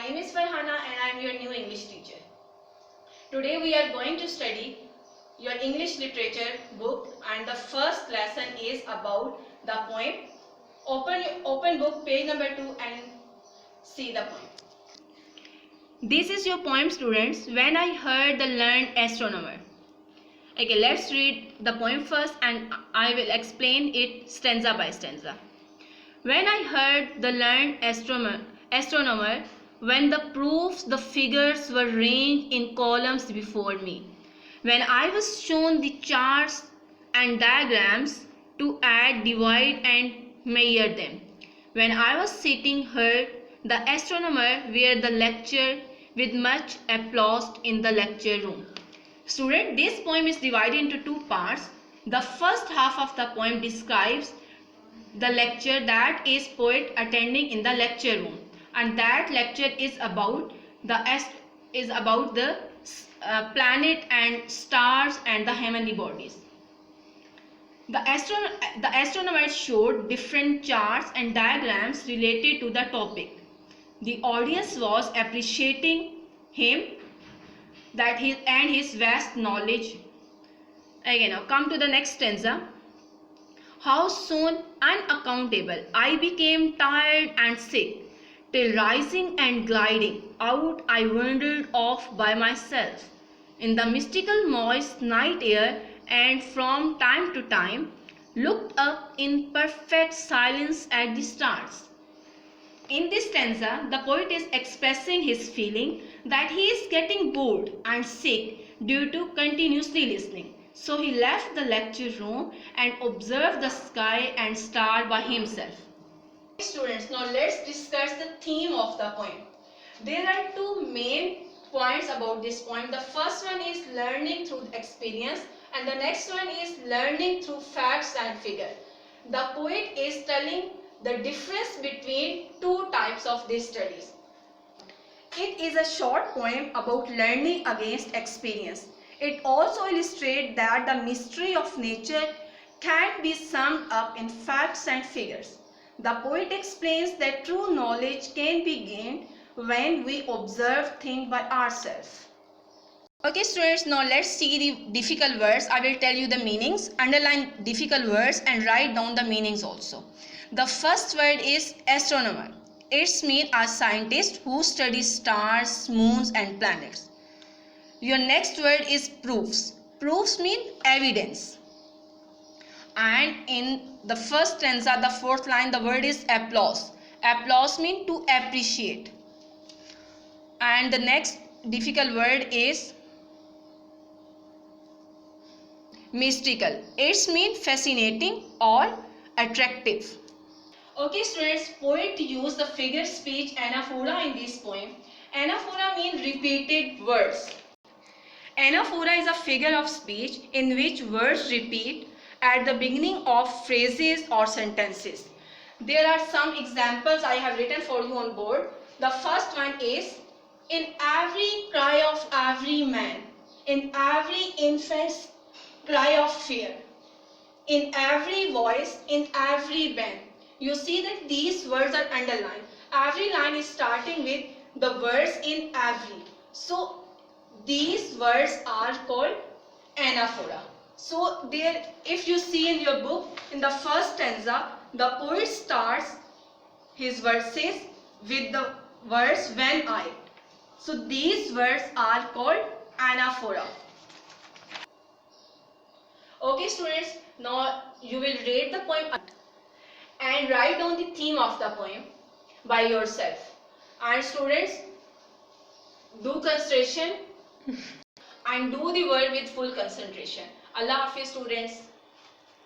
name is Farhana and I am your new English teacher. Today we are going to study your English literature book, and the first lesson is about the poem. Open book page number 2 and see the poem. This is your poem, students. When I heard the learned astronomer. Okay, let's read the poem first and I will explain it stanza by stanza. When I heard the learned astronomer, when the proofs, the figures were ranged in columns before me, when I was shown the charts and diagrams to add, divide and measure them, when I was sitting heard the astronomer where the lecture with much applause in the lecture room. Student, this poem is divided into two parts. The first half of the poem describes the lecture, that is poet attending in the lecture room, and that lecture is about the planet and stars and the heavenly bodies. The astronomer showed different charts and diagrams related to the topic. The audience was appreciating him and his vast knowledge. Again, now come to the next stanza. How soon, unaccountable, I became tired and sick, till rising and gliding out I wandered off by myself in the mystical moist night air, and from time to time looked up in perfect silence at the stars. In this stanza, the poet is expressing his feeling that he is getting bored and sick due to continuously listening. So he left the lecture room and observed the sky and star by himself. Students, now let's discuss the theme of the poem. There are two main points about this poem. The first one is learning through experience and the next one is learning through facts and figures. The poet is telling the difference between two types of these studies. It is a short poem about learning against experience. It also illustrates that the mystery of nature can be summed up in facts and figures. The poet explains that true knowledge can be gained when we observe things by ourselves. Okay students, now let's see the difficult words. I will tell you the meanings, underline difficult words and write down the meanings also. The first word is astronomer. It means a scientist who studies stars, moons and planets. Your next word is proofs. Proofs mean evidence. And in the first stanza, the fourth line, the word is applause. Applause means to appreciate. And the next difficult word is mystical. It means fascinating or attractive. Okay students, poet used the figure speech anaphora in this poem. Anaphora means repeated words. Anaphora is a figure of speech in which words repeat at the beginning of phrases or sentences. There are some examples I have written for you on board. The first one is, in every cry of every man, in every infant's cry of fear, in every voice, in every band. You see that these words are underlined. Every line is starting with the words in every. So these words are called anaphora. So there, if you see in your book, in the first stanza, the poet starts his verses with the words when I. So these words are called anaphora. Okay students, now you will read the poem and write down the theme of the poem by yourself. And students, do concentration and do the word with full concentration. Allah Hafiz students.